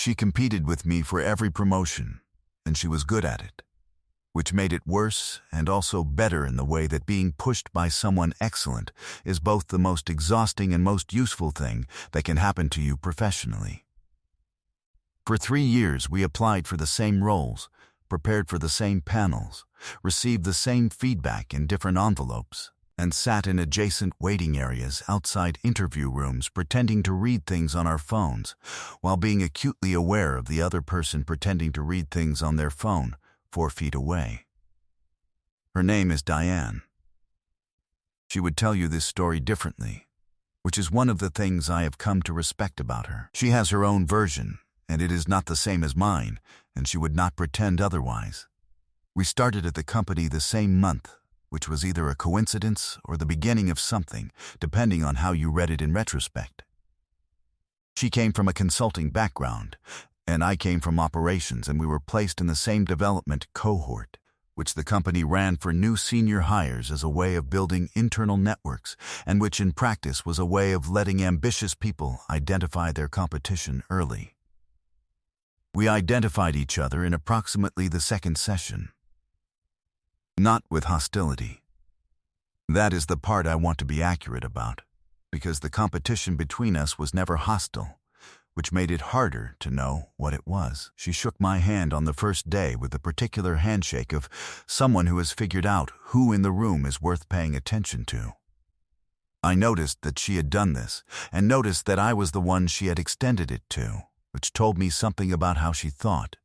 She competed with me for every promotion, and she was good at it, which made it worse and also better in the way that being pushed by someone excellent is both the most exhausting and most useful thing that can happen to you professionally. For 3 years, we applied for the same roles, prepared for the same panels, received the same feedback in different envelopes, and sat in adjacent waiting areas outside interview rooms pretending to read things on our phones, while being acutely aware of the other person pretending to read things on their phone 4 feet away. Her name is Diane. She would tell you this story differently, which is one of the things I have come to respect about her. She has her own version, and it is not the same as mine, and she would not pretend otherwise. We started at the company the same month, which was either a coincidence or the beginning of something, depending on how you read it in retrospect. She came from a consulting background, and I came from operations, and we were placed in the same development cohort, which the company ran for new senior hires as a way of building internal networks, and which in practice was a way of letting ambitious people identify their competition early. We identified each other in approximately the second session. Not with hostility. That is the part I want to be accurate about, because the competition between us was never hostile, which made it harder to know what it was. She shook my hand on the first day with the particular handshake of someone who has figured out who in the room is worth paying attention to. I noticed that she had done this, and noticed that I was the one she had extended it to, which told me something about how she thought.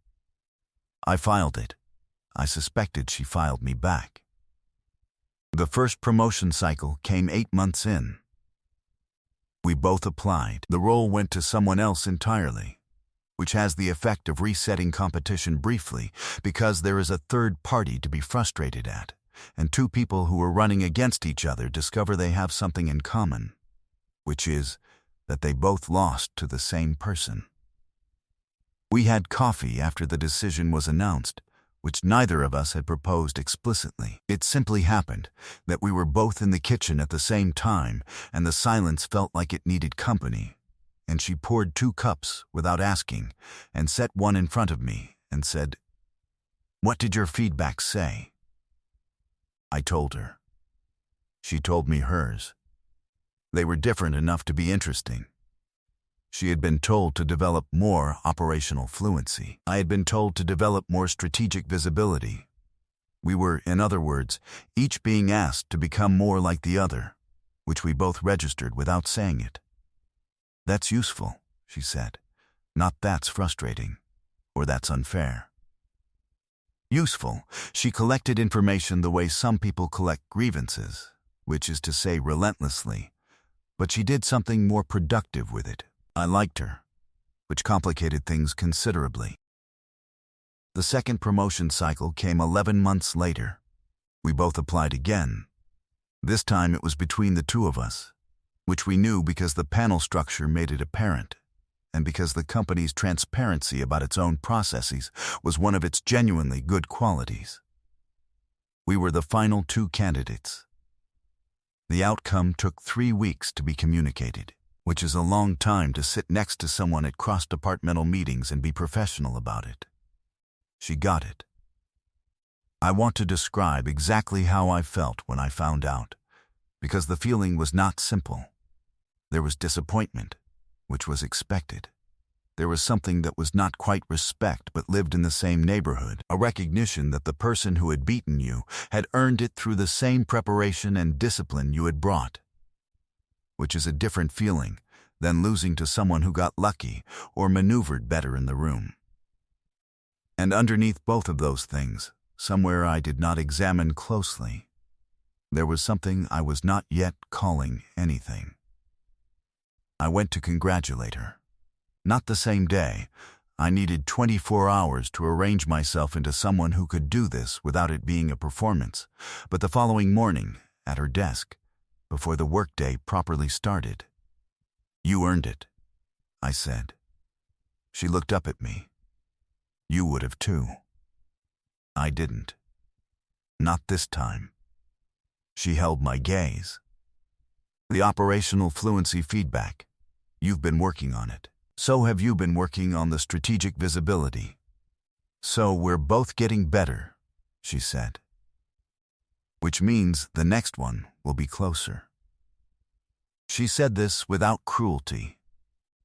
I filed it. I suspected she filed me back. The first promotion cycle came 8 months in. We both applied. The role went to someone else entirely, which has the effect of resetting competition briefly because there is a third party to be frustrated at, and 2 people who are running against each other discover they have something in common, which is that they both lost to the same person. We had coffee after the decision was announced, which neither of us had proposed explicitly. It simply happened that we were both in the kitchen at the same time, and the silence felt like it needed company, and she poured 2 cups without asking and set one in front of me and said, "What did your feedback say?" I told her. She told me hers. They were different enough to be interesting. She had been told to develop more operational fluency. I had been told to develop more strategic visibility. We were, in other words, each being asked to become more like the other, which we both registered without saying it. "That's useful," she said. "Not that's frustrating, or that's unfair." Useful. She collected information the way some people collect grievances, which is to say relentlessly, but she did something more productive with it. I liked her, which complicated things considerably. The second promotion cycle came 11 months later. We both applied again. This time it was between the 2 of us, which we knew because the panel structure made it apparent, and because the company's transparency about its own processes was one of its genuinely good qualities. We were the final 2 candidates. The outcome took 3 weeks to be communicated, which is a long time to sit next to someone at cross-departmental meetings and be professional about it. She got it. I want to describe exactly how I felt when I found out, because the feeling was not simple. There was disappointment, which was expected. There was something that was not quite respect but lived in the same neighborhood, a recognition that the person who had beaten you had earned it through the same preparation and discipline you had brought, which is a different feeling than losing to someone who got lucky or maneuvered better in the room. And underneath both of those things, somewhere I did not examine closely, there was something I was not yet calling anything. I went to congratulate her. Not the same day. I needed 24 hours to arrange myself into someone who could do this without it being a performance, but the following morning, at her desk, before the workday properly started. "You earned it," I said. She looked up at me. "You would have too." I didn't. Not this time. She held my gaze. "The operational fluency feedback. You've been working on it. So have you been working on the strategic visibility. So we're both getting better, she said. Which means the next one will be closer. She said this without cruelty,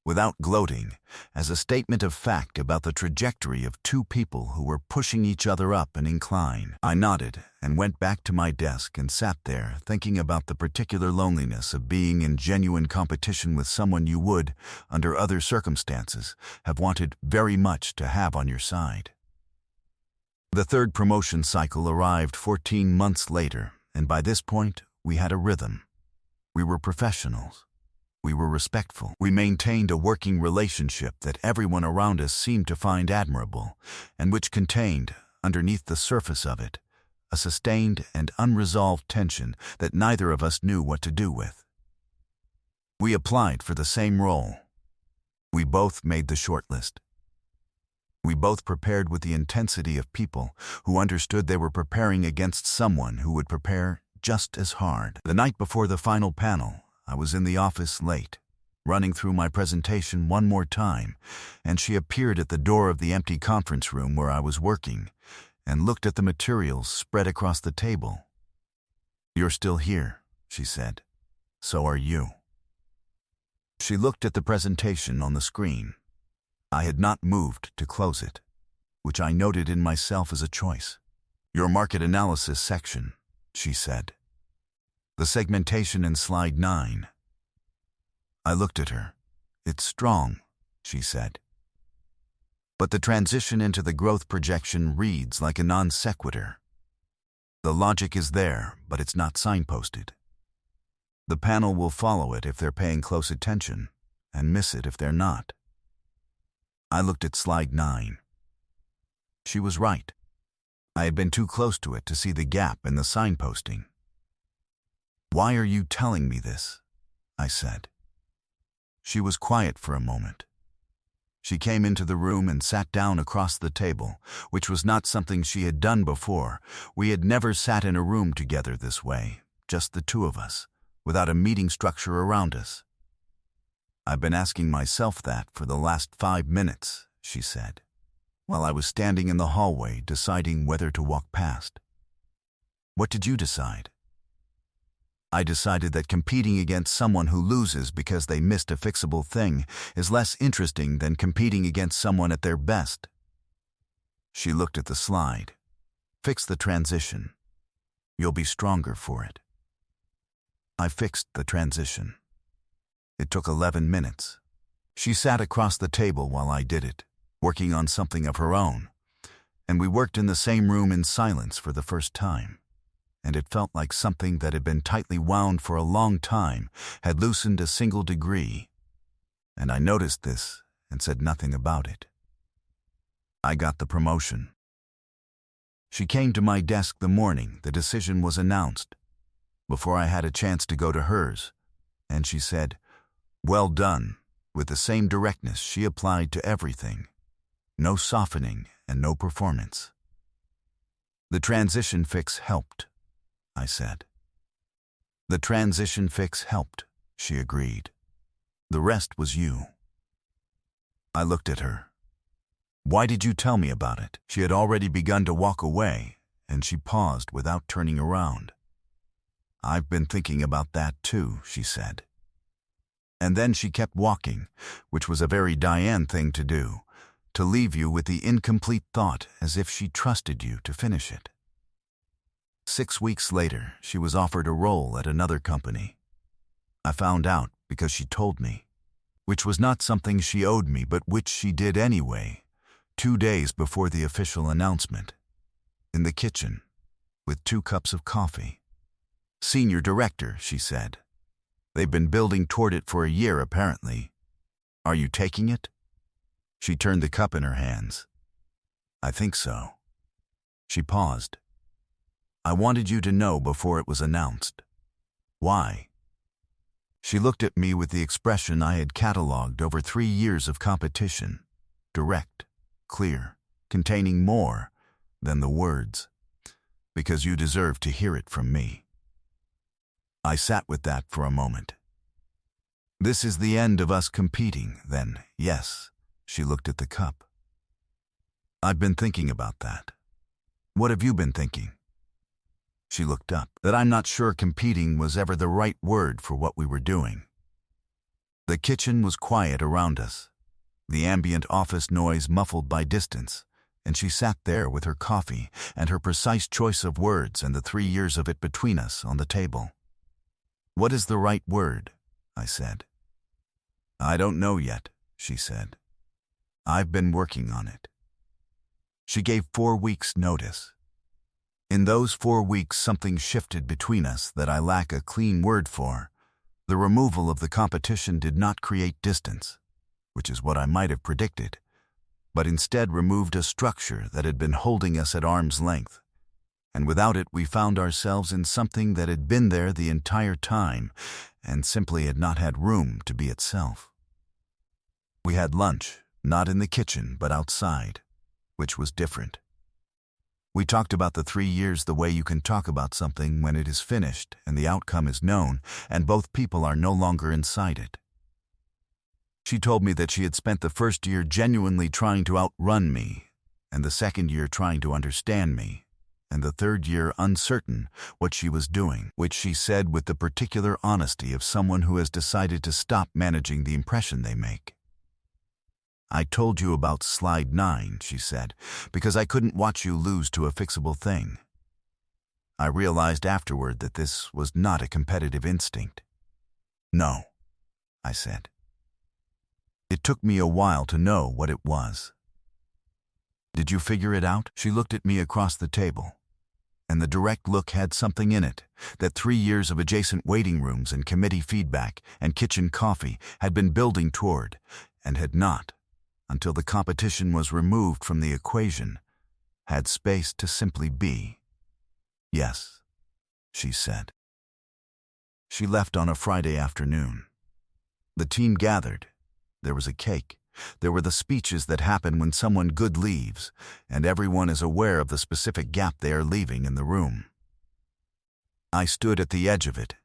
without gloating, as a statement of fact about the trajectory of two people who were pushing each other up an incline. I nodded and went back to my desk and sat there thinking about the particular loneliness of being in genuine competition with someone you would, under other circumstances, have wanted very much to have on your side. The third promotion cycle arrived 14 months later, and by this point, we had a rhythm. We were professionals. We were respectful. We maintained a working relationship that everyone around us seemed to find admirable, and which contained, underneath the surface of it, a sustained and unresolved tension that neither of us knew what to do with. We applied for the same role. We both made the shortlist. We both prepared with the intensity of people who understood they were preparing against someone who would prepare just as hard. The night before the final panel, I was in the office late, running through my presentation one more time, and she appeared at the door of the empty conference room where I was working and looked at the materials spread across the table. "You're still here," she said. "So are you." She looked at the presentation on the screen. I had not moved to close it, which I noted in myself as a choice. "Your market analysis section," she said. "The segmentation in slide 9. I looked at her. "It's strong," she said. "But the transition into the growth projection reads like a non sequitur. The logic is there, but it's not signposted. The panel will follow it if they're paying close attention, and miss it if they're not." I looked at slide 9. She was right. I had been too close to it to see the gap in the signposting. "Why are you telling me this?" I said. She was quiet for a moment. She came into the room and sat down across the table, which was not something she had done before. We had never sat in a room together this way, just the two of us, without a meeting structure around us. "I've been asking myself that for the last 5 minutes," she said, while I was standing in the hallway deciding whether to walk past. "What did you decide?" "I decided that competing against someone who loses because they missed a fixable thing is less interesting than competing against someone at their best." She looked at the slide. "Fix the transition. You'll be stronger for it." I fixed the transition. It took 11 minutes. She sat across the table while I did it, working on something of her own, and we worked in the same room in silence for the first time, and it felt like something that had been tightly wound for a long time had loosened a single degree, and I noticed this and said nothing about it. I got the promotion. She came to my desk the morning the decision was announced, before I had a chance to go to hers, and she said, "Well done," with the same directness she applied to everything. No softening and no performance. "The transition fix helped," I said. "The transition fix helped," she agreed. "The rest was you." I looked at her. "Why did you tell me about it?" She had already begun to walk away, and she paused without turning around. "I've been thinking about that too," she said. And then she kept walking, which was a very Diane thing to do, to leave you with the incomplete thought as if she trusted you to finish it. 6 weeks later, she was offered a role at another company. I found out because she told me, which was not something she owed me but which she did anyway, 2 days before the official announcement. In the kitchen, with 2 cups of coffee. "Senior director," she said. "They've been building toward it for a year, apparently. Are you taking it?" She turned the cup in her hands. "I think so." She paused. "I wanted you to know before it was announced." "Why?" She looked at me with the expression I had catalogued over 3 years of competition, direct, clear, containing more than the words. "Because you deserve to hear it from me." I sat with that for a moment. This is the end of us competing, then, yes. She looked at the cup. I've been thinking about that. What have you been thinking? She looked up. That I'm not sure competing was ever the right word for what we were doing. The kitchen was quiet around us, the ambient office noise muffled by distance, and she sat there with her coffee and her precise choice of words and the 3 years of it between us on the table. What is the right word? I said. I don't know yet, she said. I've been working on it. She gave 4 weeks' notice. In those 4 weeks, something shifted between us that I lack a clean word for. The removal of the competition did not create distance, which is what I might have predicted, but instead removed a structure that had been holding us at arm's length. And without it, we found ourselves in something that had been there the entire time and simply had not had room to be itself. We had lunch, not in the kitchen, but outside, which was different. We talked about the 3 years the way you can talk about something when it is finished and the outcome is known and both people are no longer inside it. She told me that she had spent the first year genuinely trying to outrun me, and the second year trying to understand me, and the third year uncertain what she was doing, which she said with the particular honesty of someone who has decided to stop managing the impression they make. I told you about slide 9, she said, because I couldn't watch you lose to a fixable thing. I realized afterward that this was not a competitive instinct. No, I said. It took me a while to know what it was. Did you figure it out? She looked at me across the table, and the direct look had something in it that 3 years of adjacent waiting rooms and committee feedback and kitchen coffee had been building toward, and had not, until the competition was removed from the equation, had space to simply be. Yes, she said. She left on a Friday afternoon. The team gathered. There was a cake. There were the speeches that happen when someone good leaves, and everyone is aware of the specific gap they are leaving in the room. I stood at the edge of it,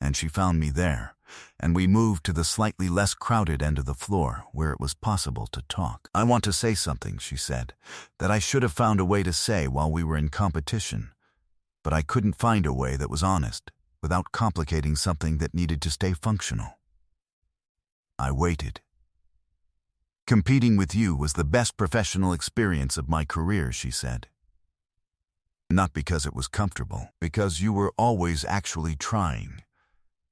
and she found me there, and we moved to the slightly less crowded end of the floor where it was possible to talk. I want to say something, she said, that I should have found a way to say while we were in competition, but I couldn't find a way that was honest without complicating something that needed to stay functional. I waited. Competing with you was the best professional experience of my career, she said. Not because it was comfortable, because you were always actually trying.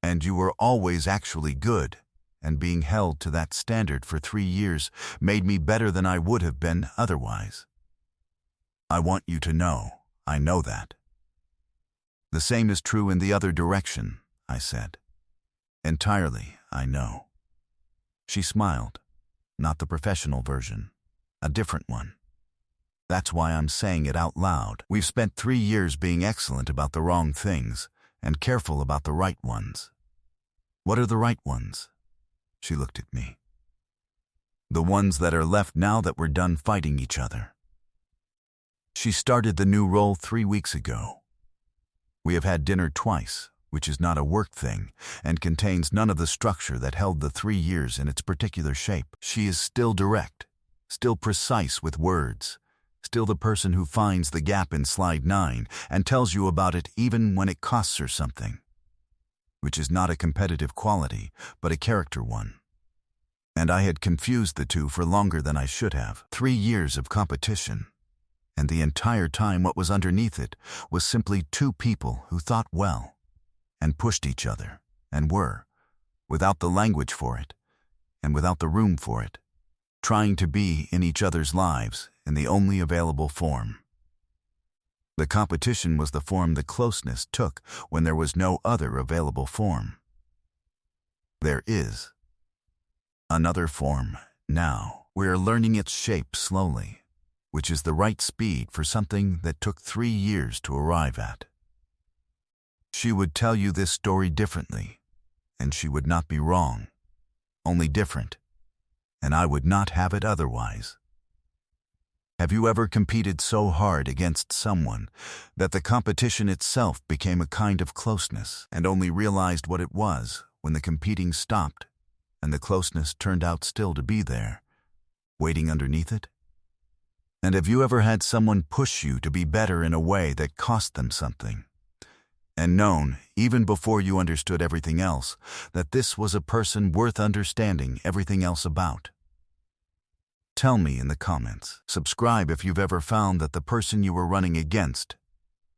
And you were always actually good, and being held to that standard for 3 years made me better than I would have been otherwise. I want you to know, I know that. The same is true in the other direction, I said. Entirely, I know. She smiled, not the professional version, a different one. That's why I'm saying it out loud. We've spent 3 years being excellent about the wrong things and careful about the right ones. What are the right ones? She looked at me. The ones that are left now that we're done fighting each other. She started the new role 3 weeks ago. We have had dinner twice, which is not a work thing, and contains none of the structure that held the 3 years in its particular shape. She is still direct, still precise with words, still the person who finds the gap in slide 9 and tells you about it even when it costs her something, which is not a competitive quality, but a character one. And I had confused the two for longer than I should have. 3 years of competition. And the entire time what was underneath it was simply 2 people who thought well, and pushed each other, and were, without the language for it, and without the room for it, trying to be in each other's lives in the only available form. The competition was the form the closeness took when there was no other available form. There is another form now. We are learning its shape slowly, which is the right speed for something that took 3 years to arrive at. She would tell you this story differently, and she would not be wrong, only different, and I would not have it otherwise. Have you ever competed so hard against someone that the competition itself became a kind of closeness and only realized what it was when the competing stopped and the closeness turned out still to be there, waiting underneath it? And have you ever had someone push you to be better in a way that cost them something? And known, even before you understood everything else, that this was a person worth understanding everything else about? Tell me in the comments. Subscribe if you've ever found that the person you were running against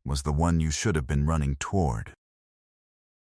was the one you should have been running toward.